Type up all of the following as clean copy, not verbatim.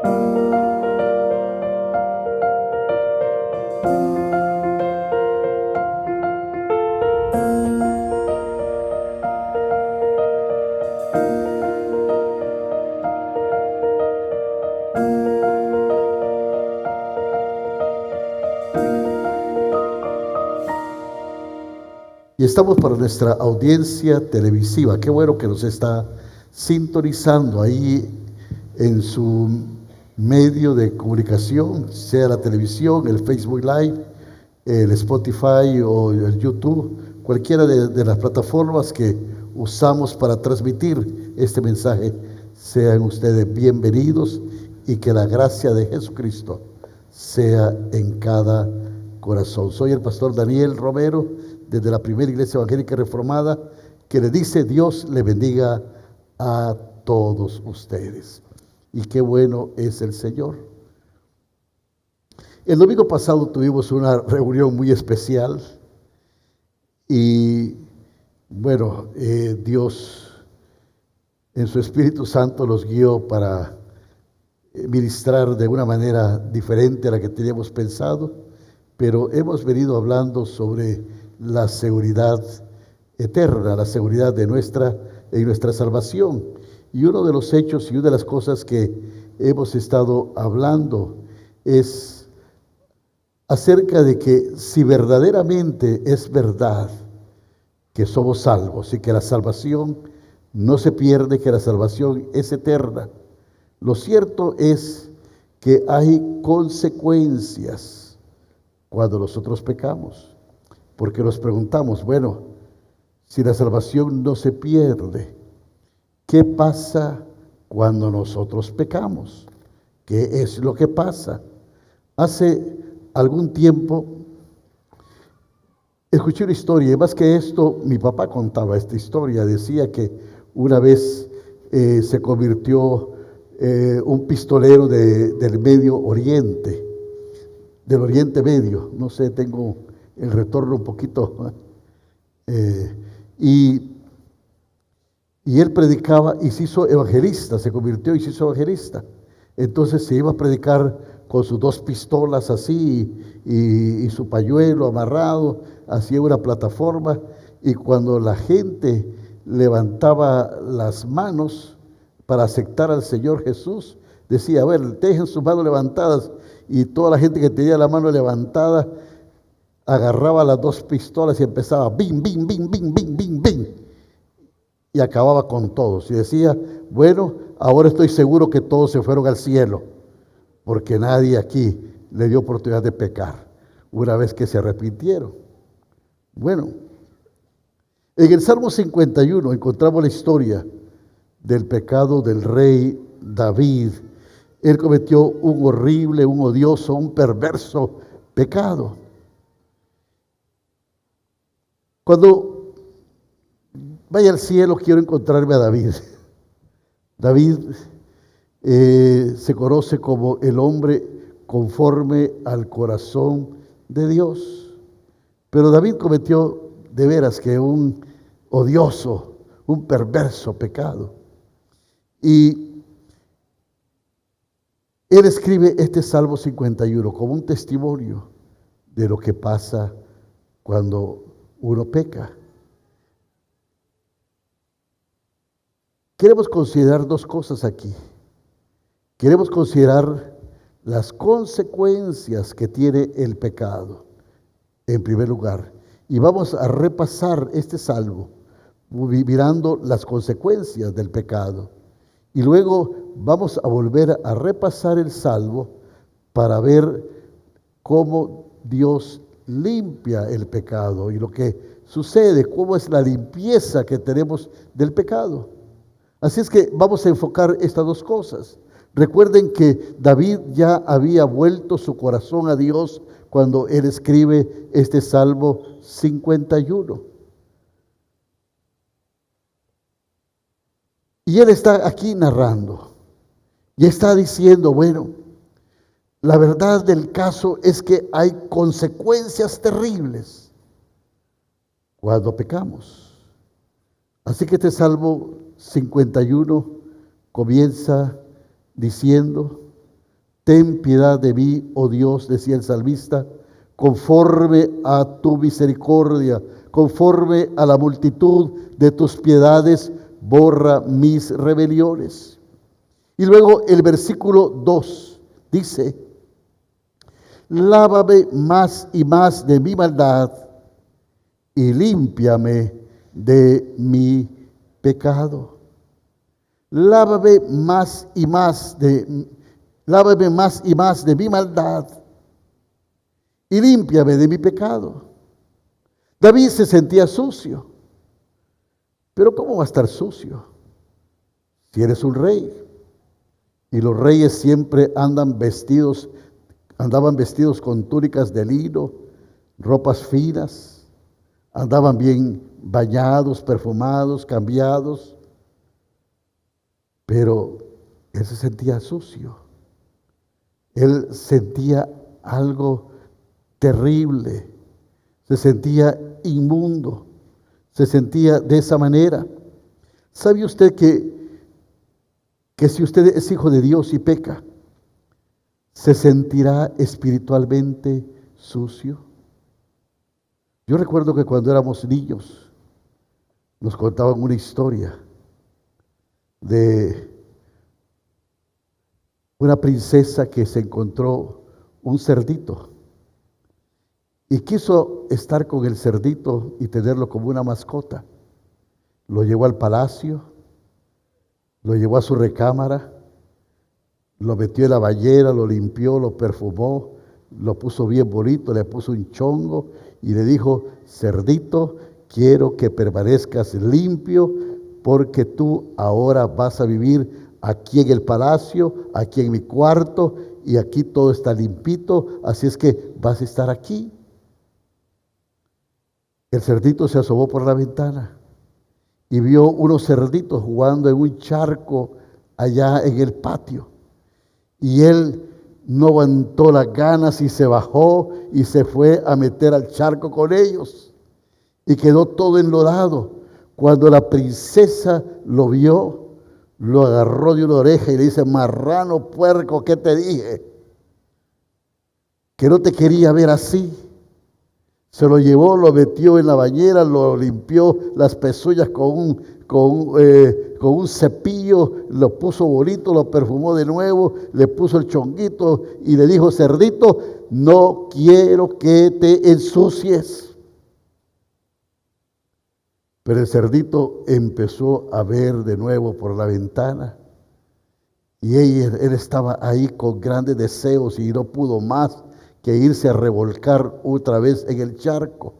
Y estamos para nuestra audiencia televisiva. Qué bueno que nos está sintonizando ahí en su medio de comunicación, sea la televisión, el Facebook Live, el Spotify o el YouTube, cualquiera de las plataformas que usamos para transmitir este mensaje. Sean ustedes bienvenidos y que la gracia de Jesucristo sea en cada corazón. Soy el pastor Daniel Romero, desde la Primera Iglesia Evangélica Reformada, que le dice: Dios le bendiga a todos ustedes. Y qué bueno es el Señor. El domingo pasado tuvimos una reunión muy especial y bueno, Dios en su Espíritu Santo nos guió para ministrar de una manera diferente a la que teníamos pensado, pero hemos venido hablando sobre la seguridad eterna, la seguridad de nuestra salvación. Y uno de los hechos y una de las cosas que hemos estado hablando es acerca de que si verdaderamente es verdad que somos salvos y que la salvación no se pierde, que la salvación es eterna, lo cierto es que hay consecuencias cuando nosotros pecamos. Porque nos preguntamos, bueno, si la salvación no se pierde, ¿qué pasa cuando nosotros pecamos? ¿Qué es lo que pasa? Hace algún tiempo escuché una historia, y más que esto, mi papá contaba esta historia. Decía que una vez se convirtió un pistolero del Medio Oriente, del Oriente Medio. No sé, tengo el retorno un poquito. Y él predicaba y se hizo evangelista, se convirtió y se hizo evangelista. Entonces se iba a predicar con sus dos pistolas así y su pañuelo amarrado, hacía una plataforma, y cuando la gente levantaba las manos para aceptar al Señor Jesús, decía: a ver, dejen sus manos levantadas, y toda la gente que tenía la mano levantada agarraba las dos pistolas y empezaba bim, bim, bim, bim, bim, bim, bim, y acababa con todos. Y decía: bueno, ahora estoy seguro que todos se fueron al cielo, porque nadie aquí le dio oportunidad de pecar una vez que se arrepintieron. Bueno, en el Salmo 51 encontramos la historia del pecado del rey David. Él cometió un horrible, un odioso, un perverso pecado. Cuando vaya al cielo quiero encontrarme a David. David se conoce como el hombre conforme al corazón de Dios. Pero David cometió de veras que un odioso, un perverso pecado. Y él escribe este Salmo 51 como un testimonio de lo que pasa cuando uno peca. Queremos considerar dos cosas aquí. Queremos considerar las consecuencias que tiene el pecado, en primer lugar. Y vamos a repasar este salmo, mirando las consecuencias del pecado. Y luego vamos a volver a repasar el salmo para ver cómo Dios limpia el pecado y lo que sucede, cómo es la limpieza que tenemos del pecado. Así es que vamos a enfocar estas dos cosas. Recuerden que David ya había vuelto su corazón a Dios cuando él escribe este Salmo 51. Y él está aquí narrando y está diciendo, bueno, la verdad del caso es que hay consecuencias terribles cuando pecamos. Así que este Salmo 51 comienza diciendo: Ten piedad de mí, oh Dios, decía el salmista, conforme a tu misericordia, conforme a la multitud de tus piedades, borra mis rebeliones. Y luego el versículo 2 dice, lávame más y más de mi maldad y límpiame de mi pecado. Lávame más y más de mi maldad y límpiame de mi pecado. David se sentía sucio, pero ¿cómo va a estar sucio si eres un rey? Y los reyes siempre andaban vestidos con túnicas de lino, ropas finas, andaban bien bañados, perfumados, cambiados, pero él se sentía sucio. Él sentía algo terrible, se sentía inmundo, se sentía de esa manera. ¿Sabe usted que si usted es hijo de Dios y peca, se sentirá espiritualmente sucio? Yo recuerdo que cuando éramos niños nos contaban una historia de una princesa que se encontró un cerdito y quiso estar con el cerdito y tenerlo como una mascota. Lo llevó al palacio, lo llevó a su recámara, lo metió en la bañera, lo limpió, lo perfumó, lo puso bien bonito, le puso un chongo y le dijo, cerdito, quiero que permanezcas limpio porque tú ahora vas a vivir aquí en el palacio, aquí en mi cuarto y aquí todo está limpito, así es que vas a estar aquí. El cerdito se asomó por la ventana y vio unos cerditos jugando en un charco allá en el patio. Y él no aguantó las ganas y se bajó y se fue a meter al charco con ellos. Y quedó todo enlodado. Cuando la princesa lo vio, lo agarró de una oreja y le dice, marrano puerco, ¿qué te dije? Que no te quería ver así. Se lo llevó, lo metió en la bañera, lo limpió las pezuñas con un cepillo, lo puso bonito, lo perfumó de nuevo, le puso el chonguito y le dijo, cerdito, no quiero que te ensucies. Pero el cerdito empezó a ver de nuevo por la ventana y él estaba ahí con grandes deseos y no pudo más que irse a revolcar otra vez en el charco.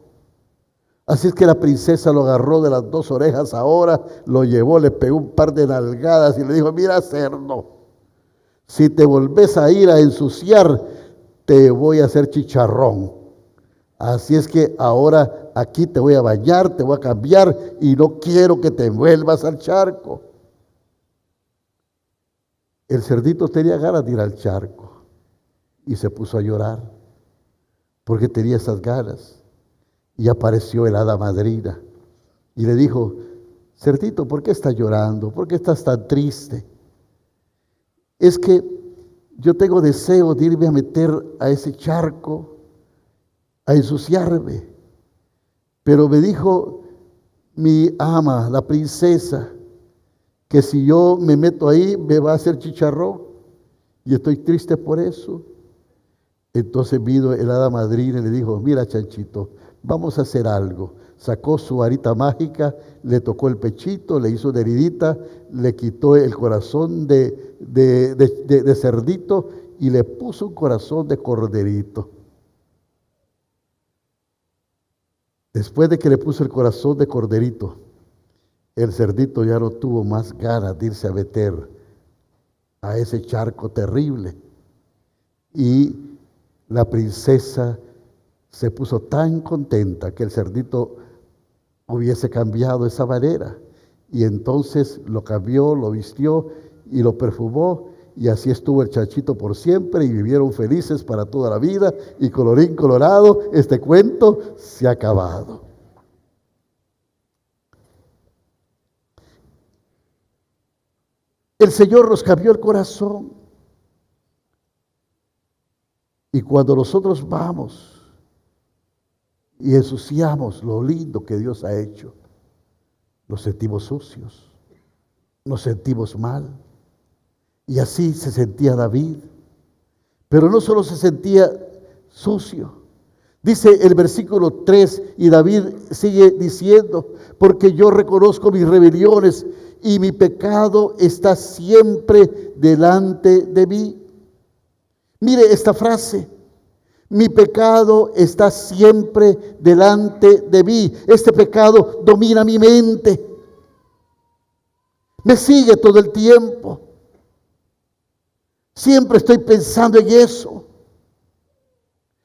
Así es que la princesa lo agarró de las dos orejas ahora, lo llevó, le pegó un par de nalgadas y le dijo, mira cerdo, si te volvés a ir a ensuciar, te voy a hacer chicharrón. Así es que ahora aquí te voy a bañar, te voy a cambiar y no quiero que te vuelvas al charco. El cerdito tenía ganas de ir al charco y se puso a llorar porque tenía esas ganas. Y apareció el hada madrina y le dijo, cerdito, ¿por qué estás llorando? ¿Por qué estás tan triste? Es que yo tengo deseo de irme a meter a ese charco, a ensuciarme. Pero me dijo mi ama, la princesa, que si yo me meto ahí me va a hacer chicharrón y estoy triste por eso. Entonces vino el hada madrina y le dijo, mira chanchito, vamos a hacer algo. Sacó su varita mágica, le tocó el pechito, le hizo una heridita, le quitó el corazón de cerdito y le puso un corazón de corderito. Después de que le puso el corazón de corderito, el cerdito ya no tuvo más ganas de irse a meter a ese charco terrible. Y la princesa se puso tan contenta que el cerdito hubiese cambiado esa manera. Y entonces lo cambió, lo vistió y lo perfumó. Y así estuvo el chanchito por siempre y vivieron felices para toda la vida. Y colorín colorado, este cuento se ha acabado. El Señor nos cambió el corazón. Y cuando nosotros vamos y ensuciamos lo lindo que Dios ha hecho, nos sentimos sucios, nos sentimos mal. Y así se sentía David. Pero no solo se sentía sucio. Dice el versículo 3, y David sigue diciendo, porque yo reconozco mis rebeliones y mi pecado está siempre delante de mí. Mire esta frase, mi pecado está siempre delante de mí. Este pecado domina mi mente, me sigue todo el tiempo. Siempre estoy pensando en eso.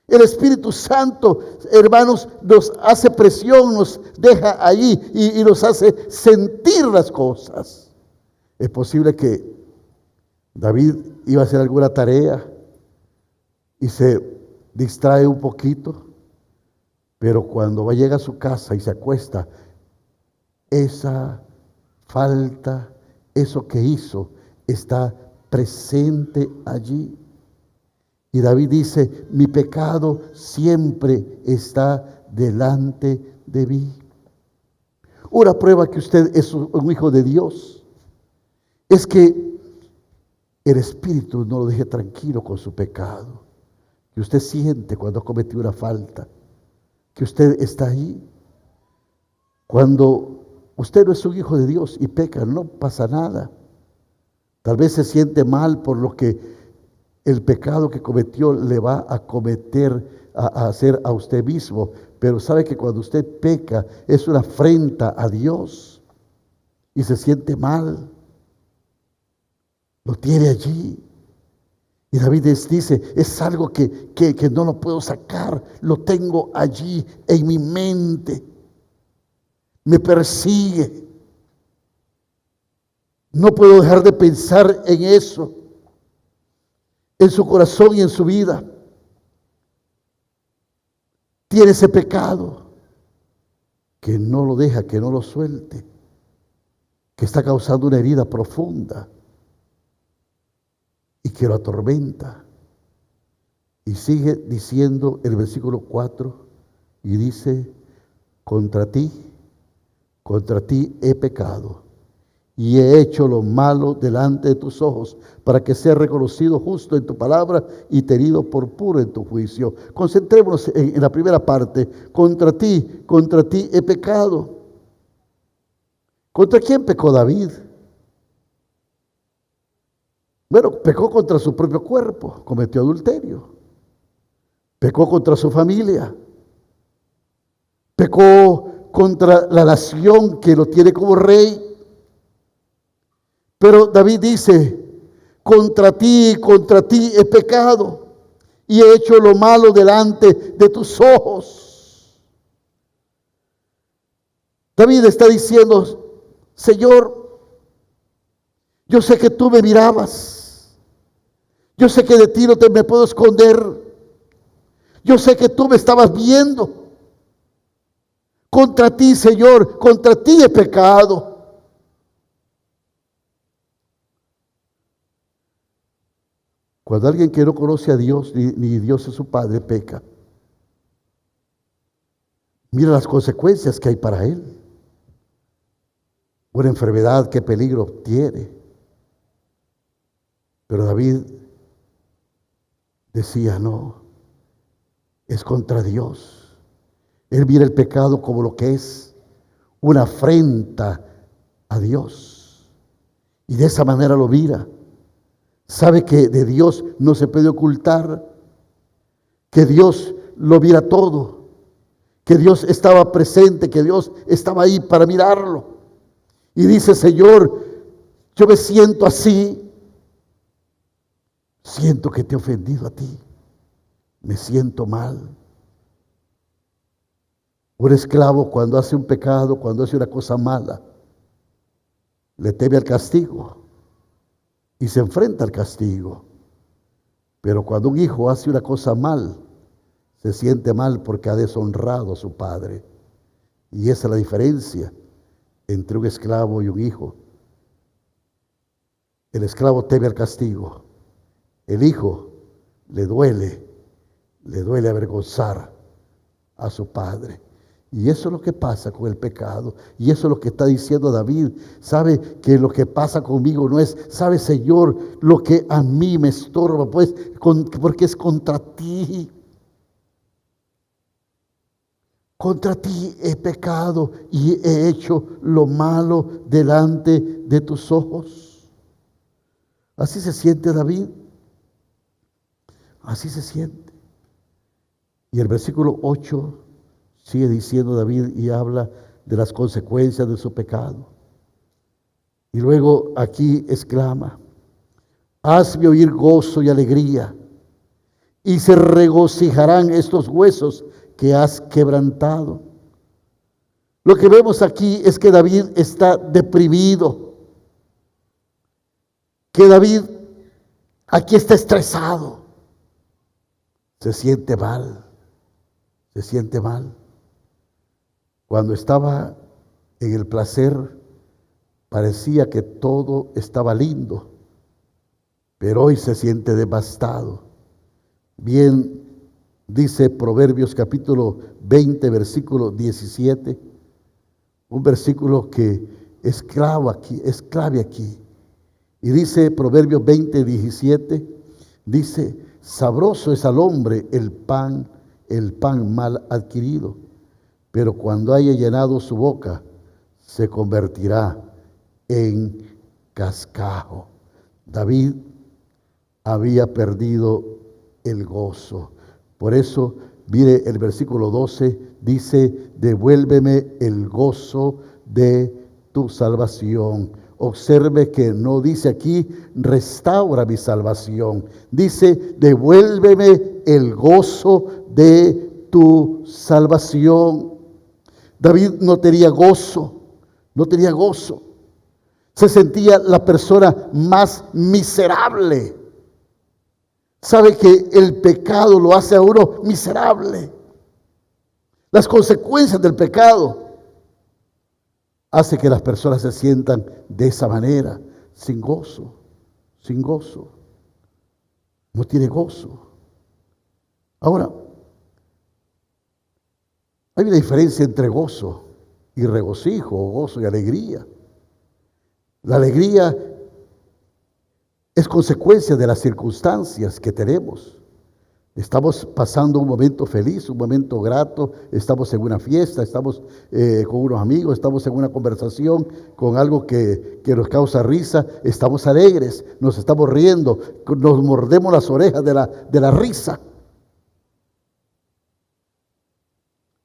El Espíritu Santo, hermanos, nos hace presión, nos deja ahí y nos hace sentir las cosas. Es posible que David iba a hacer alguna tarea y se distrae un poquito, pero cuando llega a su casa y se acuesta, esa falta, eso que hizo, está presente allí. Y David dice, mi pecado siempre está delante de mí. Una prueba que usted es un hijo de Dios es que el Espíritu no lo deje tranquilo con su pecado. Que usted siente cuando cometió una falta, que usted está ahí. Cuando usted no es un hijo de Dios y peca, no pasa nada. Tal vez se siente mal por lo que el pecado que cometió le va a cometer, a hacer a usted mismo. Pero sabe que cuando usted peca es una afrenta a Dios y se siente mal. Lo tiene allí. Y David dice, es algo que no lo puedo sacar, lo tengo allí en mi mente. Me persigue. No puedo dejar de pensar en eso, en su corazón y en su vida. Tiene ese pecado que no lo deja, que no lo suelte, que está causando una herida profunda y que lo atormenta. Y sigue diciendo el versículo 4 y dice, contra ti he pecado y he hecho lo malo delante de tus ojos, para que sea reconocido justo en tu palabra y tenido por puro en tu juicio. Concentrémonos en la primera parte. Contra ti he pecado. ¿Contra quién pecó David? Bueno, pecó contra su propio cuerpo, cometió adulterio. Pecó contra su familia. Pecó contra la nación que lo tiene como rey. Pero David dice, contra ti he pecado y he hecho lo malo delante de tus ojos. David está diciendo, Señor, yo sé que tú me mirabas. Yo sé que de ti no me puedo esconder. Yo sé que tú me estabas viendo. Contra ti, Señor, contra ti he pecado. Cuando alguien que no conoce a Dios, ni Dios es su Padre, peca, mira las consecuencias que hay para él. Una enfermedad, qué peligro tiene. Pero David decía, no, es contra Dios. Él mira el pecado como lo que es, una afrenta a Dios. Y de esa manera lo mira. Sabe que de Dios no se puede ocultar, que Dios lo mira todo, que Dios estaba presente, que Dios estaba ahí para mirarlo. Y dice, Señor, yo me siento así, siento que te he ofendido a ti, me siento mal. Un esclavo cuando hace un pecado, cuando hace una cosa mala, le teme al castigo y se enfrenta al castigo. Pero cuando un hijo hace una cosa mal, se siente mal porque ha deshonrado a su padre. Y esa es la diferencia entre un esclavo y un hijo. El esclavo teme al castigo. El hijo le duele le duele avergonzar a su padre. Y eso es lo que pasa con el pecado. Y eso es lo que está diciendo David. Sabe que lo que pasa conmigo no es, sabe, Señor, lo que a mí me estorba, pues, porque es contra ti. Contra ti he pecado y he hecho lo malo delante de tus ojos. Así se siente David. Así se siente. Y el versículo 8 sigue diciendo David y habla de las consecuencias de su pecado. Y luego aquí exclama: hazme oír gozo y alegría, y se regocijarán estos huesos que has quebrantado. Lo que vemos aquí es que David está deprimido, que David aquí está estresado, se siente mal, se siente mal. Cuando estaba en el placer, parecía que todo estaba lindo, pero hoy se siente devastado. Bien dice Proverbios capítulo 20, versículo 17, un versículo que es clave aquí. Y dice Proverbios 20, 17, dice: sabroso es al hombre el pan mal adquirido, pero cuando haya llenado su boca, se convertirá en cascajo. David había perdido el gozo. Por eso, mire el versículo 12, dice: devuélveme el gozo de tu salvación. Observe que no dice aquí: restaura mi salvación. Dice: devuélveme el gozo de tu salvación. David no tenía gozo, no tenía gozo. Se sentía la persona más miserable. Sabe que el pecado lo hace a uno miserable. Las consecuencias del pecado hace que las personas se sientan de esa manera, sin gozo, sin gozo. No tiene gozo. Ahora, hay una diferencia entre gozo y regocijo, o gozo y alegría. La alegría es consecuencia de las circunstancias que tenemos. Estamos pasando un momento feliz, un momento grato, estamos en una fiesta, estamos con unos amigos, estamos en una conversación con algo que nos causa risa, estamos alegres, nos estamos riendo, nos mordemos las orejas de la risa.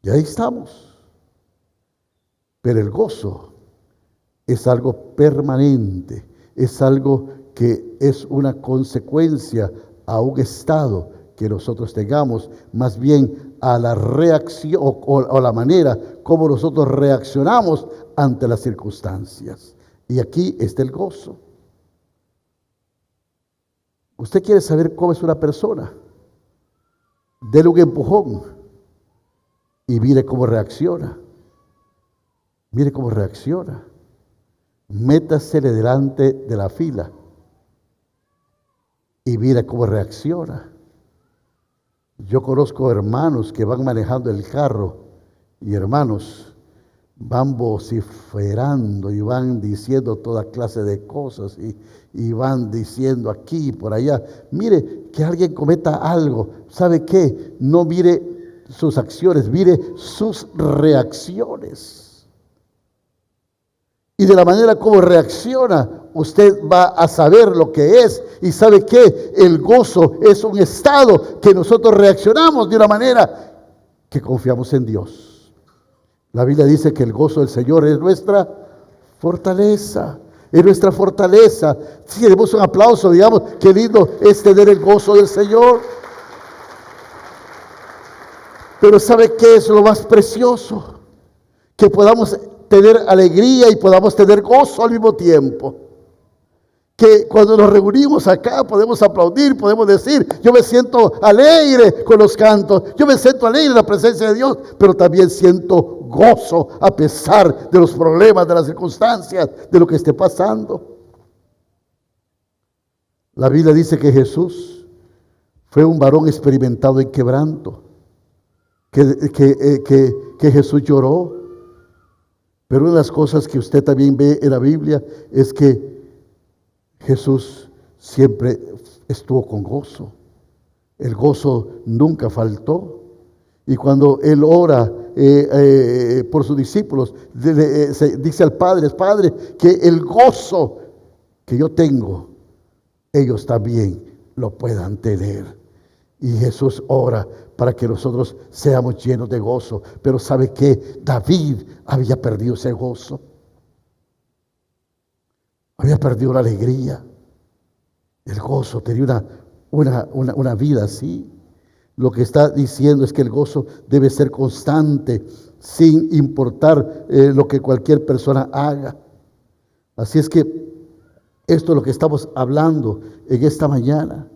Y ahí estamos. Pero el gozo es algo permanente, es algo que es una consecuencia a un estado que nosotros tengamos, más bien a la reacción o la manera como nosotros reaccionamos ante las circunstancias. Y aquí está el gozo. Usted quiere saber cómo es una persona, dele un empujón y mire cómo reacciona. Mire cómo reacciona. Métasele delante de la fila y mire cómo reacciona. Yo conozco hermanos que van manejando el carro y hermanos van vociferando y van diciendo toda clase de cosas y van diciendo aquí y por allá. Mire que alguien cometa algo, ¿sabe qué? No mire sus acciones, mire sus reacciones. Y de la manera como reacciona, usted va a saber lo que es. Y sabe que el gozo es un estado que nosotros reaccionamos de una manera que confiamos en Dios. La Biblia dice que el gozo del Señor es nuestra fortaleza. Es nuestra fortaleza. Si demos un aplauso, digamos, qué lindo es tener el gozo del Señor. Pero ¿sabe qué es lo más precioso? Que podamos tener alegría y podamos tener gozo al mismo tiempo. Que cuando nos reunimos acá podemos aplaudir, podemos decir: yo me siento alegre con los cantos, yo me siento alegre en la presencia de Dios, pero también siento gozo a pesar de los problemas, de las circunstancias, de lo que esté pasando. La Biblia dice que Jesús Fue un varón experimentado en quebranto, que Jesús lloró. Pero una de las cosas que usted también ve en la Biblia es que Jesús siempre estuvo con gozo. El gozo nunca faltó. Y cuando Él ora por sus discípulos, dice al Padre: Padre, que el gozo que yo tengo, ellos también lo puedan tener. Y Jesús ora para que nosotros seamos llenos de gozo. Pero ¿sabe qué? David había perdido ese gozo. Había perdido la alegría, el gozo. Tenía una vida así. Lo que está diciendo es que el gozo debe ser constante, sin importar lo que cualquier persona haga. Así es que esto es lo que estamos hablando en esta mañana.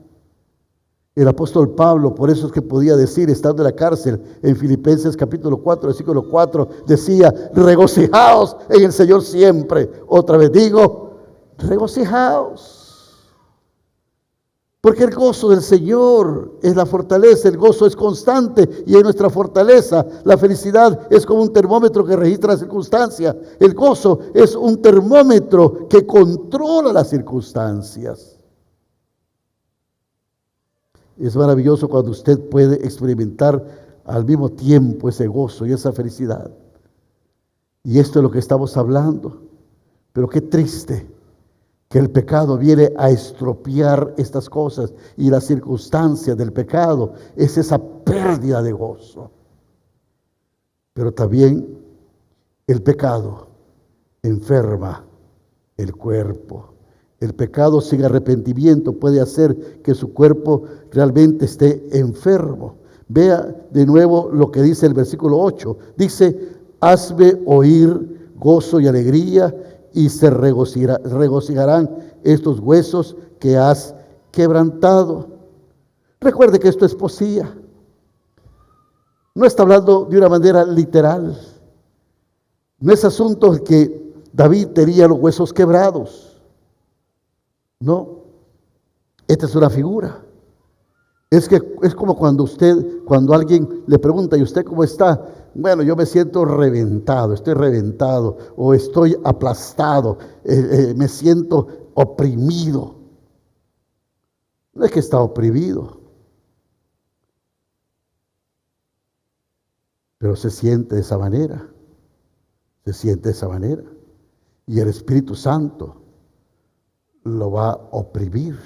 El apóstol Pablo, por eso es que podía decir, estando en la cárcel, en Filipenses capítulo 4, versículo 4, decía: regocijaos en el Señor siempre. Otra vez digo, regocijaos. Porque el gozo del Señor es la fortaleza, el gozo es constante y es nuestra fortaleza. La felicidad es como un termómetro que registra la circunstancia. El gozo es un termómetro que controla las circunstancias. Es maravilloso cuando usted puede experimentar al mismo tiempo ese gozo y esa felicidad. Y esto es lo que estamos hablando. Pero qué triste que el pecado viene a estropear estas cosas, y las circunstancias del pecado es esa pérdida de gozo. Pero también el pecado enferma el cuerpo. El pecado sin arrepentimiento puede hacer que su cuerpo realmente esté enfermo. Vea de nuevo lo que dice el versículo 8. Dice: hazme oír gozo y alegría, y se regocijarán estos huesos que has quebrantado. Recuerde que esto es poesía. No está hablando de una manera literal. No es asunto que David tenía los huesos quebrados. No, esta es una figura. Es como cuando alguien le pregunta: ¿y usted cómo está? Bueno, yo me siento reventado, estoy reventado, o estoy aplastado, me siento oprimido. No es que está oprimido, pero se siente de esa manera, y el Espíritu Santo lo va a oprimir.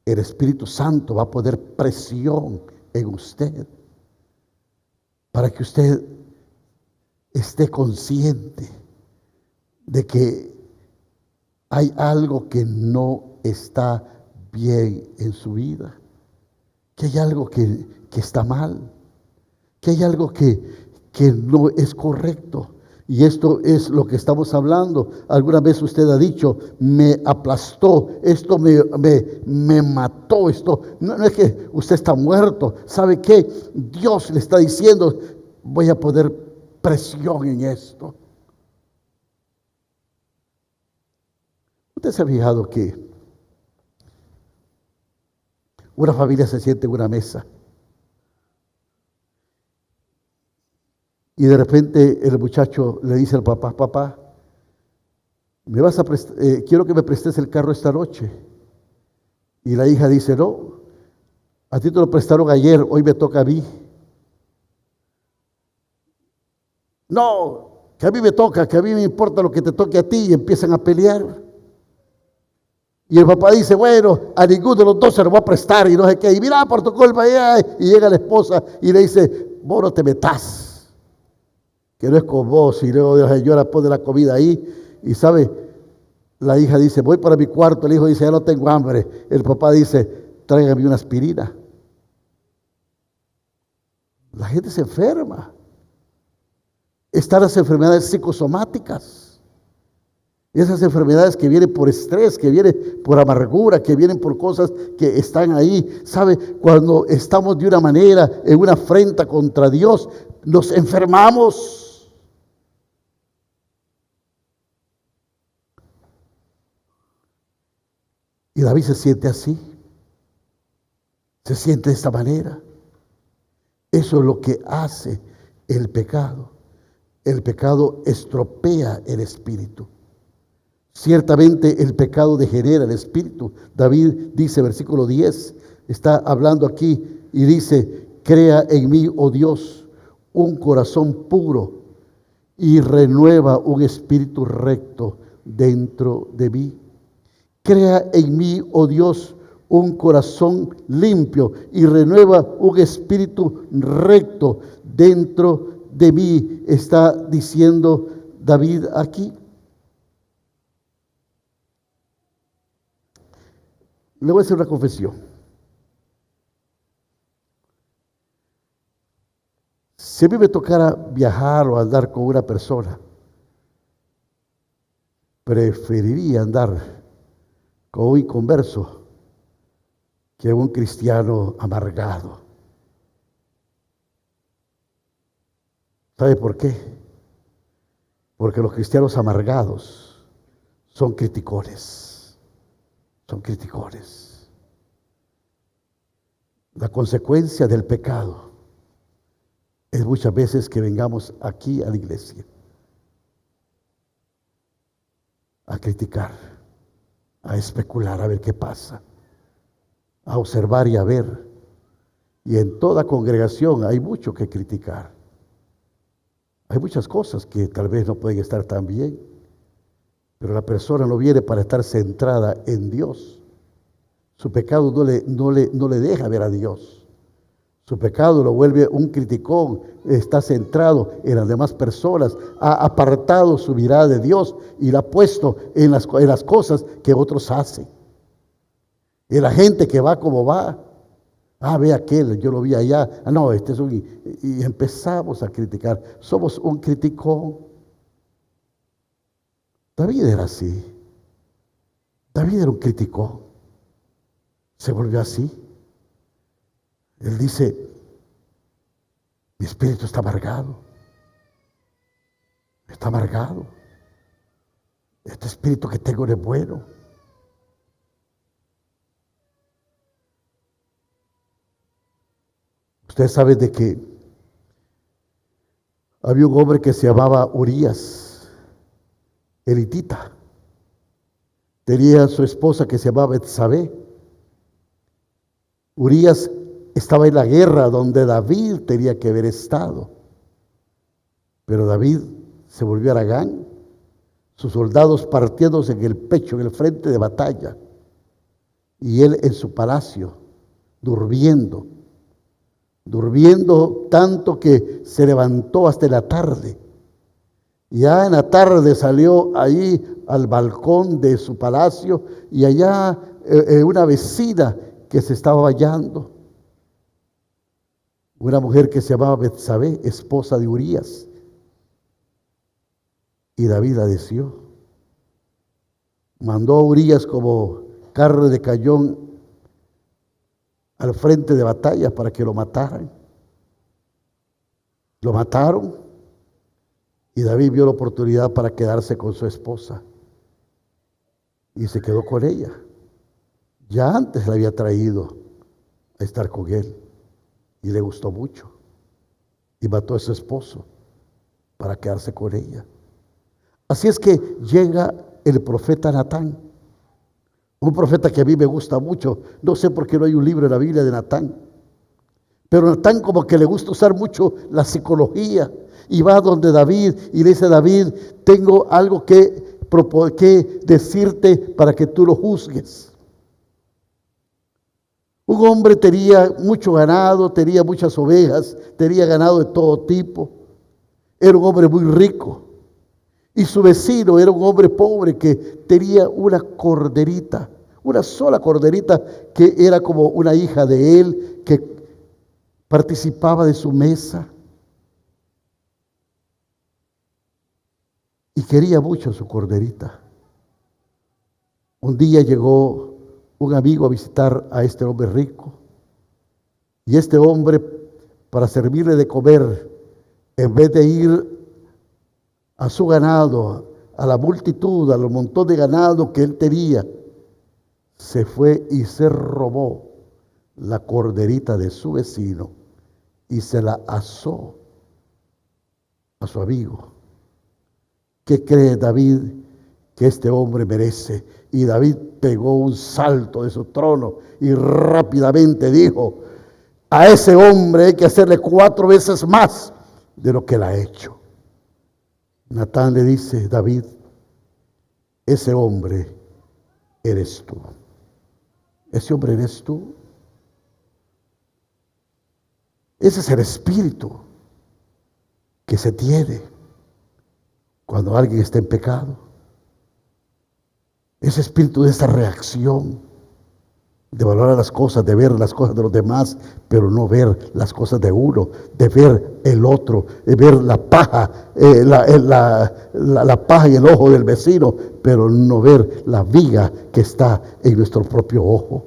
El Espíritu Santo va a poner presión en usted para que usted esté consciente de que hay algo que no está bien en su vida, que hay algo que está mal, que hay algo que no es correcto. Y esto es lo que estamos hablando. Alguna vez usted ha dicho: me aplastó, esto me mató, esto. No es que usted está muerto. ¿Sabe qué? Dios le está diciendo: voy a poner presión en esto. ¿Usted se ha fijado que una familia se siente en una mesa y de repente el muchacho le dice al papá: papá, quiero que me prestes el carro esta noche? Y la hija dice: no, a ti te lo prestaron ayer, hoy me toca a mí. No, que a mí me toca, que a mí me importa lo que te toque a ti, y empiezan a pelear. Y el papá dice: bueno, a ninguno de los dos se lo va a prestar, y no sé qué. Y mira, por tu culpa, y llega la esposa y le dice: vos no te metas, que no es con vos. Y luego la señora pone la comida ahí, y sabe, la hija dice: voy para mi cuarto. El hijo dice: ya no tengo hambre. El papá dice: tráigame una aspirina. La gente se enferma. Están las enfermedades psicosomáticas, esas enfermedades que vienen por estrés, que vienen por amargura, que vienen por cosas que están ahí. ¿Sabe? Cuando estamos de una manera en una afrenta contra Dios, nos enfermamos. Y David se siente así. Se siente de esta manera. Eso es lo que hace el pecado. El pecado estropea el espíritu. Ciertamente el pecado degenera el espíritu. David dice, versículo 10, está hablando aquí y dice: crea en mí, oh Dios, un corazón puro y renueva un espíritu recto dentro de mí. Crea en mí, oh Dios, un corazón limpio y renueva un espíritu recto dentro de mí, está diciendo David aquí. Le voy a hacer una confesión. Si a mí me tocara viajar o andar con una persona, preferiría andar con un inconverso que un cristiano amargado. ¿Sabe por qué? Porque los cristianos amargados son criticones. Son criticones. La consecuencia del pecado es muchas veces que vengamos aquí a la iglesia a criticar, a especular, a ver qué pasa, a observar y a ver. Y en toda congregación hay mucho que criticar. Hay muchas cosas que tal vez no pueden estar tan bien, pero la persona no viene para estar centrada en Dios. Su pecado no le deja ver a Dios. Su pecado lo vuelve un criticón, está centrado en las demás personas, ha apartado su mirada de Dios y la ha puesto en las cosas que otros hacen. Y la gente que va como va, ve aquel, yo lo vi allá, no, este es un... Y empezamos a criticar, somos un criticón. David era así, David era un criticón, se volvió así. Él dice: mi espíritu está amargado, está amargado, este espíritu que tengo no es bueno. Ustedes saben de que había un hombre que se llamaba Urías, elitita. Tenía a su esposa que se llamaba Betsabé. Urías estaba en la guerra donde David tenía que haber estado. Pero David se volvió haragán, sus soldados partiéndose en el pecho, en el frente de batalla, y él en su palacio, durmiendo tanto que se levantó hasta la tarde. Ya en la tarde salió ahí al balcón de su palacio y allá una vecina que se estaba bañando, una mujer que se llamaba Betsabé, esposa de Urías, y David la deseó. Mandó a Urías como carne de cañón al frente de batalla para que lo mataran. Lo mataron y David vio la oportunidad para quedarse con su esposa y se quedó con ella. Ya antes la había traído a estar con él y le gustó mucho y mató a su esposo para quedarse con ella. Así es que llega el profeta Natán, un profeta que a mí me gusta mucho. No sé por qué no hay un libro en la Biblia de Natán, pero Natán como que le gusta usar mucho la psicología y va donde David y le dice: David, tengo algo que decirte para que tú lo juzgues. Un hombre tenía mucho ganado, tenía muchas ovejas, tenía ganado de todo tipo. Era un hombre muy rico. Y su vecino era un hombre pobre que tenía una corderita, una sola corderita que era como una hija de él, que participaba de su mesa. Y quería mucho a su corderita. Un día llegó un amigo a visitar a este hombre rico. Y este hombre, para servirle de comer, en vez de ir a su ganado, a la multitud, al montón de ganado que él tenía, se fue y se robó la corderita de su vecino y se la asó a su amigo. ¿Qué cree David que este hombre merece? Y David pegó un salto de su trono y rápidamente dijo: a ese hombre hay que hacerle 4 veces más de lo que él ha hecho. Natán le dice: David, ese hombre eres tú. Ese hombre eres tú. Ese es el espíritu que se tiene cuando alguien está en pecado. Ese espíritu de esa reacción, de valorar las cosas, de ver las cosas de los demás, pero no ver las cosas de uno, de ver el otro, de ver la paja, la paja en el ojo del vecino, pero no ver la viga que está en nuestro propio ojo.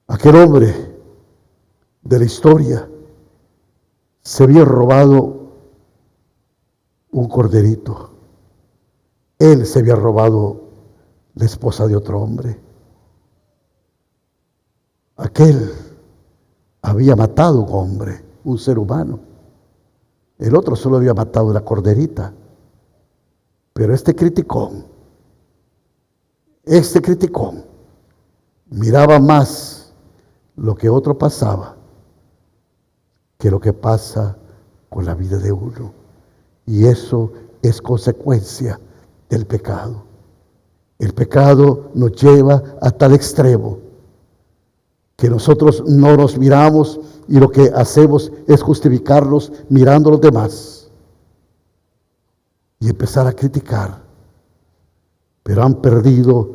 Aquel hombre de la historia se había robado un corderito. Él se había robado la esposa de otro hombre. Aquel había matado a un hombre, un ser humano. El otro solo había matado la corderita. Pero este criticón miraba más lo que otro pasaba que lo que pasa con la vida de uno. Y eso es consecuencia del pecado. El pecado nos lleva a tal extremo que nosotros no nos miramos y lo que hacemos es justificarnos mirando a los demás y empezar a criticar. Pero han perdido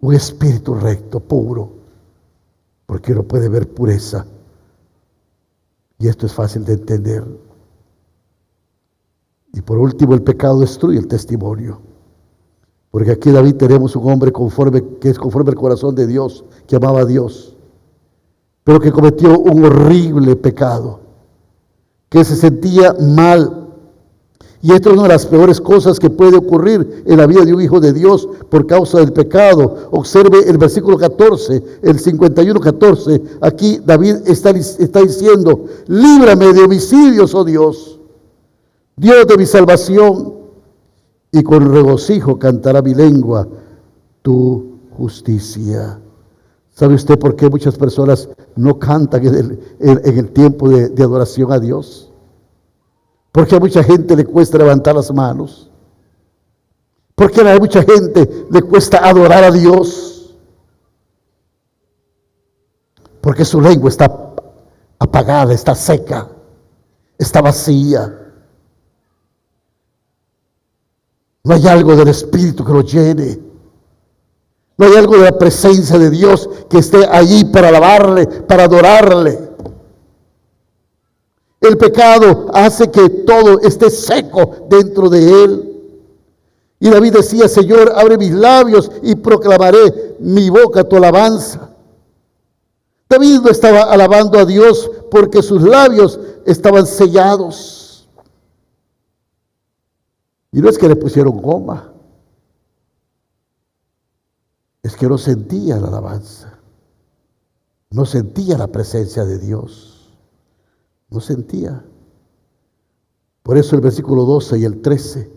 un espíritu recto, puro, porque no puede ver pureza. Y esto es fácil de entender. Y por último, el pecado destruye el testimonio. Porque aquí David tenemos un hombre que es conforme al corazón de Dios, que amaba a Dios, pero que cometió un horrible pecado, que se sentía mal. Y esto es una de las peores cosas que puede ocurrir en la vida de un hijo de Dios por causa del pecado. Observe el versículo 14, el 51:14. Aquí David está diciendo: líbrame de homicidios, oh Dios, Dios de mi salvación, y con regocijo cantará mi lengua tu justicia. ¿Sabe usted por qué muchas personas no cantan en el tiempo de adoración a Dios? Porque a mucha gente le cuesta levantar las manos. Porque a mucha gente le cuesta adorar a Dios. Porque su lengua está apagada, está seca, está vacía. No hay algo del Espíritu que lo llene. No hay algo de la presencia de Dios que esté allí para alabarle, para adorarle. El pecado hace que todo esté seco dentro de él. Y David decía: Señor, abre mis labios y proclamaré mi boca tu alabanza. David no estaba alabando a Dios porque sus labios estaban sellados. Y no es que le pusieron goma, es que no sentía la alabanza, no sentía la presencia de Dios. No sentía. Por eso el versículo 12 y el 13,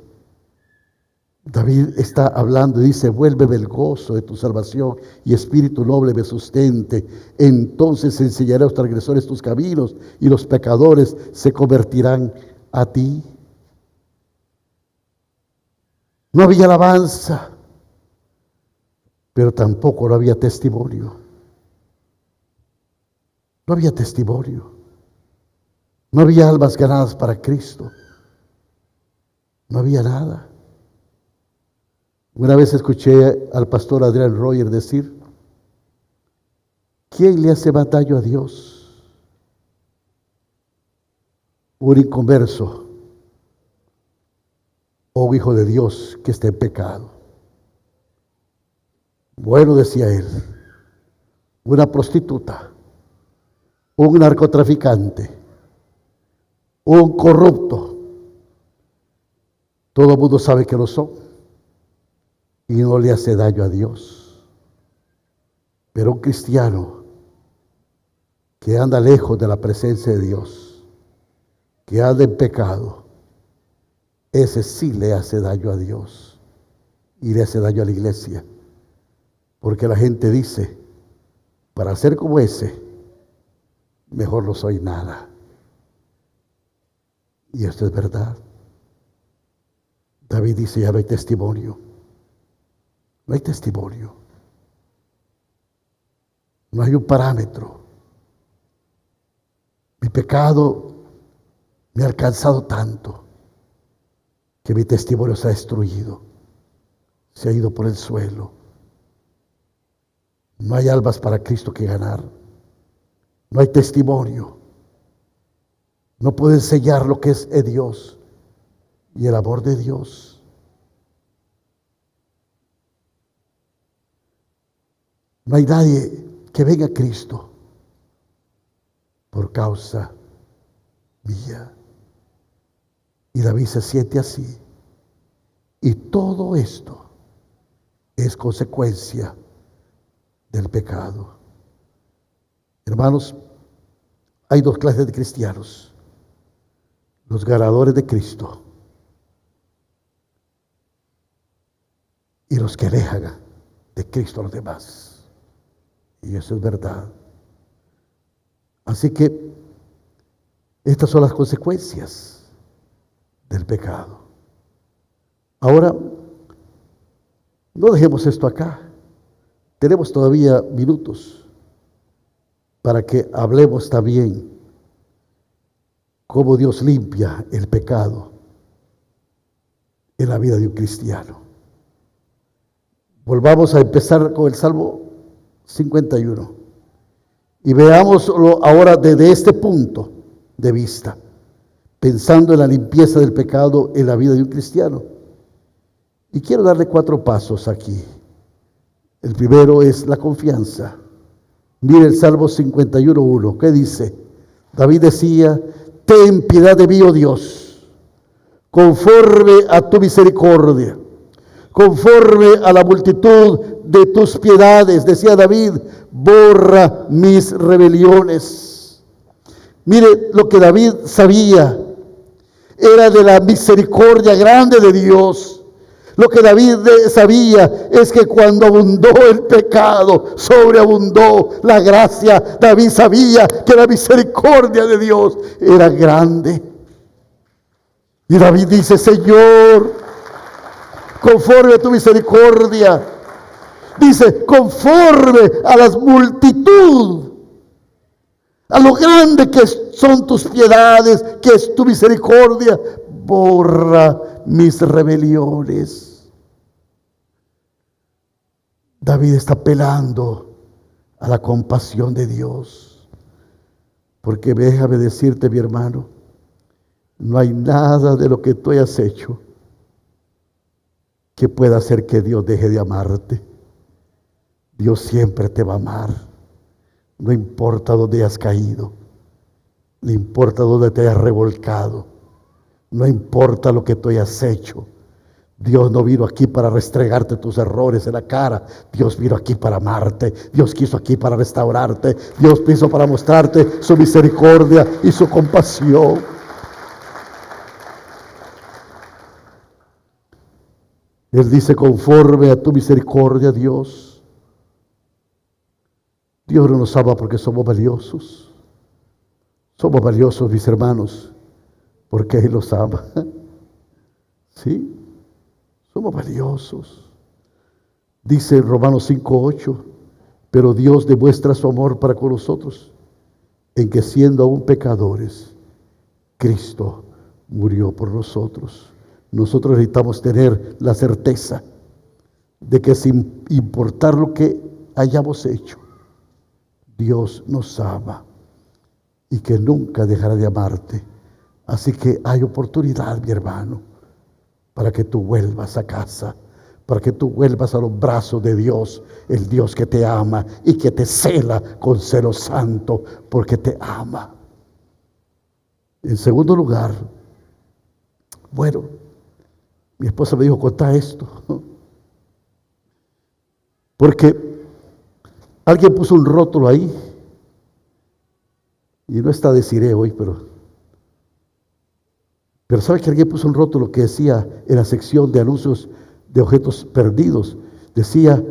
David está hablando y dice: vuélveme el gozo de tu salvación y espíritu noble me sustente. Entonces enseñaré a los transgresores tus caminos y los pecadores se convertirán a ti. No había alabanza, pero tampoco no había testimonio. No había testimonio. No había almas ganadas para Cristo. No había nada. Una vez escuché al pastor Adrián Royer decir: ¿quién le hace más daño a Dios? ¿Un inconverso o un hijo de Dios que esté en pecado? Bueno, decía él, una prostituta, un narcotraficante, un corrupto, todo el mundo sabe que lo son. y no le hace daño a Dios. Pero un cristiano que anda lejos de la presencia de Dios, que anda en pecado, ese sí le hace daño a Dios y le hace daño a la iglesia. Porque la gente dice, para ser como ese, mejor no soy nada. Y esto es verdad. David dice, ya no hay testimonio. No hay testimonio. No hay un parámetro. Mi pecado me ha alcanzado tanto que mi testimonio se ha destruido. Se ha ido por el suelo. No hay almas para Cristo que ganar. No hay testimonio. No puedo enseñar lo que es Dios y el amor de Dios. No hay nadie que venga a Cristo por causa mía. Y David se siente así. Y todo esto es consecuencia del pecado. Hermanos, hay dos clases de cristianos: los ganadores de Cristo y los que alejan de Cristo a los demás. Y eso es verdad. Así que estas son las consecuencias del pecado. Ahora, no dejemos esto acá. Tenemos todavía minutos para que hablemos también cómo Dios limpia el pecado en la vida de un cristiano. Volvamos a empezar con el Salmo 51 y veámoslo ahora desde este punto de vista, pensando en la limpieza del pecado en la vida de un cristiano. Y quiero darle 4 pasos aquí. El primero es la confianza. Mire el Salmo 51:1. ¿Qué dice? David decía: ten piedad de mí, oh Dios, conforme a tu misericordia, conforme a la multitud de tus piedades, decía David, borra mis rebeliones. Mire, lo que David sabía era de la misericordia grande de Dios. Lo que David sabía es que cuando abundó el pecado, sobreabundó la gracia. David sabía que la misericordia de Dios era grande. Y David dice: Señor, conforme a tu misericordia, dice, conforme a la multitud, a lo grande que son tus piedades, que es tu misericordia, borra mis rebeliones. David está apelando a la compasión de Dios, porque déjame decirte, mi hermano, no hay nada de lo que tú hayas hecho que pueda hacer que Dios deje de amarte. Dios siempre te va a amar, no importa dónde hayas caído, no importa dónde te hayas revolcado, no importa lo que tú hayas hecho. Dios no vino aquí para restregarte tus errores en la cara. Dios vino aquí para amarte. Dios quiso aquí para restaurarte. Dios quiso para mostrarte su misericordia y su compasión. Él dice: conforme a tu misericordia, Dios. Dios no nos ama porque somos valiosos. Somos valiosos, mis hermanos, porque Él los ama. ¿Sí? Somos valiosos. Dice Romanos 5:8, pero Dios demuestra su amor para con nosotros, en que siendo aún pecadores, Cristo murió por nosotros. Nosotros necesitamos tener la certeza de que sin importar lo que hayamos hecho, Dios nos ama y que nunca dejará de amarte. Así que hay oportunidad, mi hermano, para que tú vuelvas a casa, para que tú vuelvas a los brazos de Dios, el Dios que te ama y que te cela con celo santo, porque te ama. En segundo lugar, bueno, mi esposa me dijo: contá esto. Porque alguien puso un rótulo ahí, y no está Desiree hoy, pero ¿sabe que alguien puso un rótulo que decía en la sección de anuncios de objetos perdidos? Decía,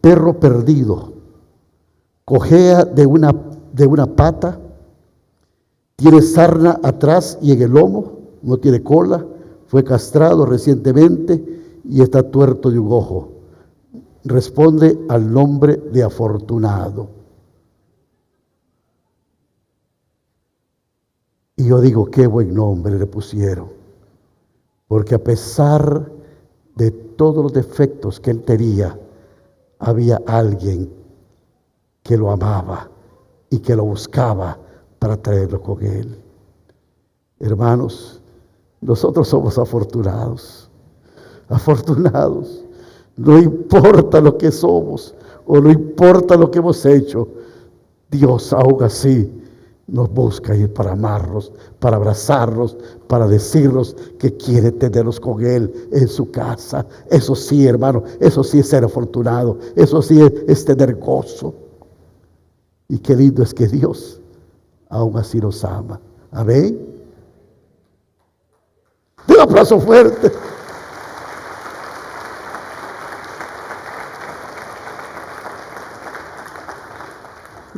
perro perdido, cojea de una pata, tiene sarna atrás y en el lomo, no tiene cola, fue castrado recientemente y está tuerto de un ojo. Responde al nombre de afortunado. Y yo digo, qué buen nombre le pusieron, porque a pesar de todos los defectos que él tenía, había alguien que lo amaba y que lo buscaba para traerlo con él. Hermanos, nosotros somos afortunados, afortunados. No importa lo que somos o no importa lo que hemos hecho, Dios aún así nos busca ir para amarnos, para abrazarnos, para decirnos que quiere tenernos con Él en su casa. Eso sí, hermano, eso sí es ser afortunado, eso sí es tener gozo. Y qué lindo es que Dios aún así nos ama. Amén. Un aplauso fuerte.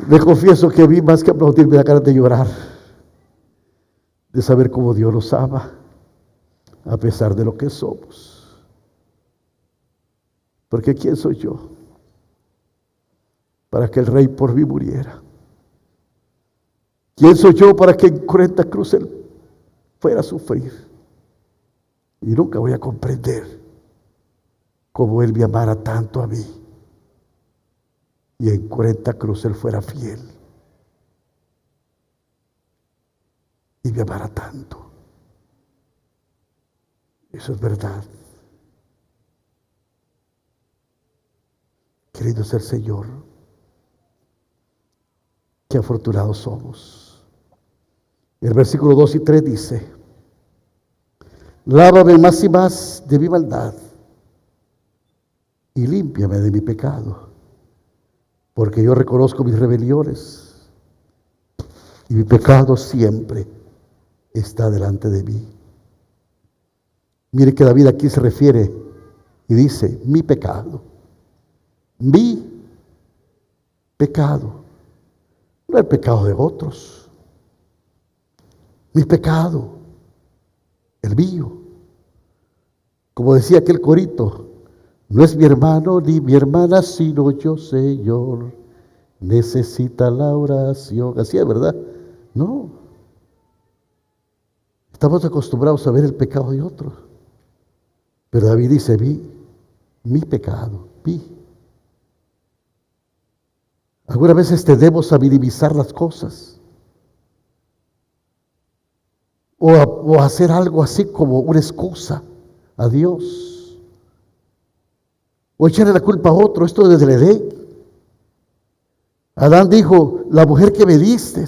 Me confieso que a mí más que aplaudir me da ganas de llorar, de saber cómo Dios nos ama, a pesar de lo que somos. Porque ¿quién soy yo para que el Rey por mí muriera? ¿Quién soy yo para que en cruenta cruz Él fuera a sufrir? Y nunca voy a comprender cómo Él me amara tanto a mí. Y en cruenta cruz Él fuera fiel. Y me amara tanto. Eso es verdad. Querido es el Señor. Qué afortunados somos. El versículo 2 y 3 dice: lávame más y más de mi maldad y límpiame de mi pecado, porque yo reconozco mis rebeliones y mi pecado siempre está delante de mí. Mire que David aquí se refiere y dice, mi pecado, no el pecado de otros, mi pecado, el mío. Como decía aquel corito, no es mi hermano ni mi hermana, sino yo, Señor, necesita la oración. Así es, ¿verdad? No. Estamos acostumbrados a ver el pecado de otros. Pero David dice, mi pecado, Algunas veces tendemos a minimizar las cosas. O a hacer algo así como una excusa a Dios. O echarle la culpa a otro. Esto desde el Edén. Adán dijo, la mujer que me diste.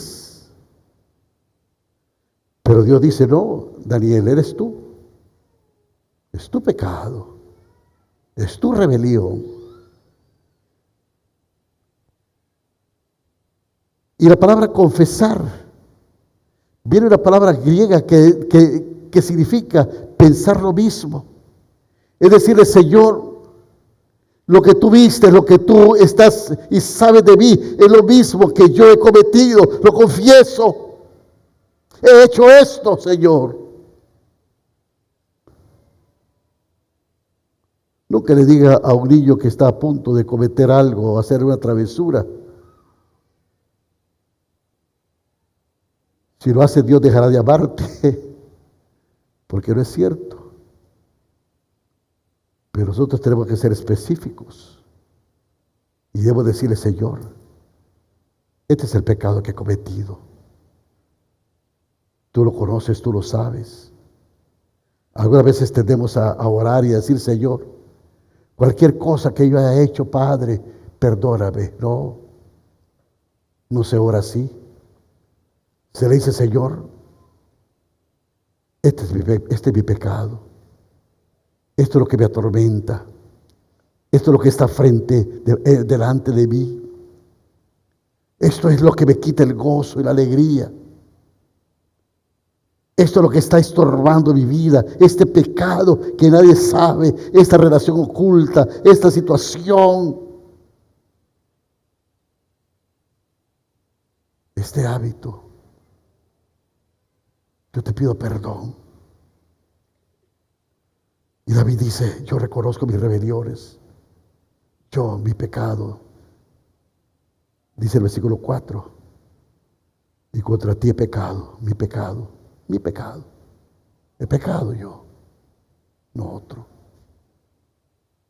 Pero Dios dice, no, Daniel, eres tú. Es tu pecado. Es tu rebelión. Y la palabra confesar, viene una palabra griega que significa pensar lo mismo. Es decirle, Señor, lo que tú viste, lo que tú estás y sabes de mí, es lo mismo que yo he cometido, lo confieso. He hecho esto, Señor. Nunca le diga a un niño que está a punto de cometer algo o hacer una travesura, si lo hace, Dios dejará de amarte, porque no es cierto. Pero nosotros tenemos que ser específicos y debemos decirle, Señor, este es el pecado que he cometido. Tú lo conoces, tú lo sabes. Algunas veces tendemos a orar y a decir, Señor, cualquier cosa que yo haya hecho, Padre, perdóname. No se ora así. Se le dice, Señor, este es mi pecado. Esto es lo que me atormenta. Esto es lo que está delante de mí. Esto es lo que me quita el gozo y la alegría. Esto es lo que está estorbando mi vida, este pecado que nadie sabe, esta relación oculta, esta situación, este hábito. Yo te pido perdón. Y David dice, yo reconozco mis rebeliones, yo, mi pecado. Dice el versículo 4, y contra ti he pecado, mi pecado. Mi pecado. He pecado yo, no otro.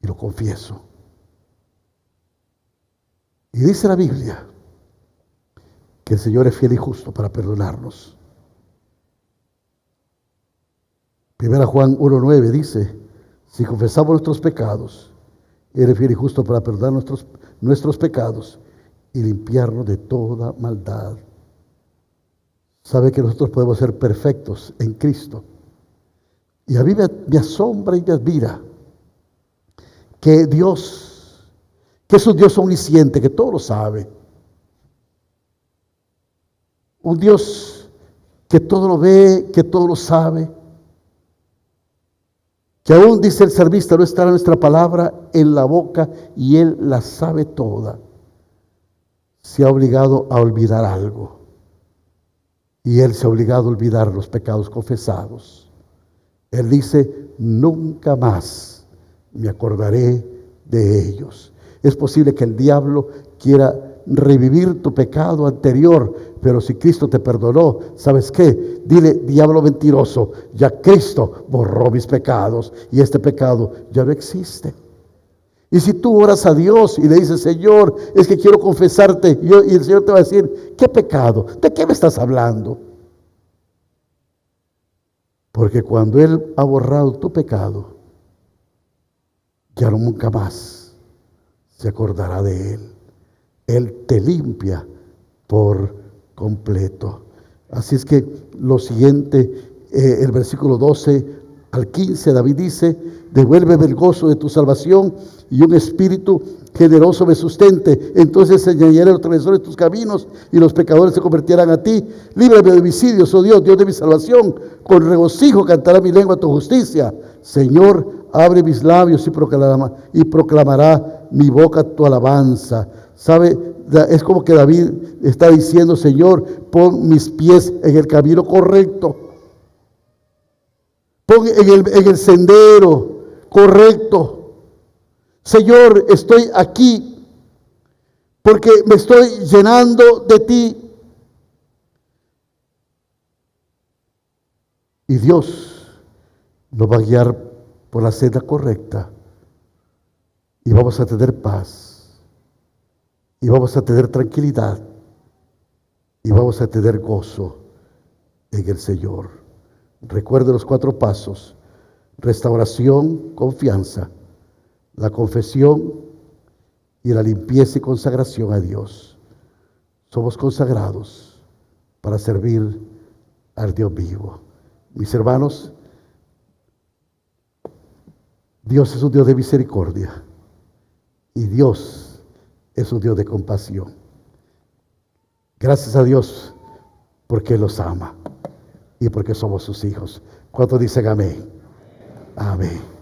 Y lo confieso. Y dice la Biblia que el Señor es fiel y justo para perdonarnos. 1 Juan 1:9 dice, si confesamos nuestros pecados, Él es fiel y justo para perdonar nuestros pecados y limpiarnos de toda maldad. Sabe que nosotros podemos ser perfectos en Cristo. Y a mí me asombra y me admira que Dios, que es un Dios omnisciente, que todo lo sabe. Un Dios que todo lo ve, que todo lo sabe. Que aún dice el salmista, no estará nuestra palabra en la boca y Él la sabe toda. Se ha obligado a olvidar algo. Y Él se ha obligado a olvidar los pecados confesados. Él dice, nunca más me acordaré de ellos. Es posible que el diablo quiera revivir tu pecado anterior, pero si Cristo te perdonó, ¿sabes qué? Dile, diablo mentiroso, ya Cristo borró mis pecados y este pecado ya no existe. Y si tú oras a Dios y le dices, Señor, es que quiero confesarte, y el Señor te va a decir, ¿qué pecado? ¿De qué me estás hablando? Porque cuando Él ha borrado tu pecado, ya nunca más se acordará de Él. Él te limpia por completo. Así es que lo siguiente, el versículo 12 al 15, David dice, devuélveme el gozo de tu salvación y un espíritu generoso me sustente. Entonces enseñaré los transgresores tus caminos y los pecadores se convertirán a ti. Líbrame de homicidios, oh Dios, Dios de mi salvación. Con regocijo cantará mi lengua tu justicia. Señor, abre mis labios y proclamará mi boca tu alabanza. ¿Sabe? Es como que David está diciendo, Señor, pon mis pies en el camino correcto. Pon en el sendero correcto. Señor, estoy aquí porque me estoy llenando de ti. Y Dios nos va a guiar por la senda correcta. Y vamos a tener paz. Y vamos a tener tranquilidad. Y vamos a tener gozo en el Señor. Recuerde los 4 pasos: restauración, confianza, la confesión y la limpieza y consagración a Dios. Somos consagrados para servir al Dios vivo. Mis hermanos, Dios es un Dios de misericordia y Dios es un Dios de compasión. Gracias a Dios porque Él los ama y porque somos sus hijos. ¿Cuántos dicen amén? Amén.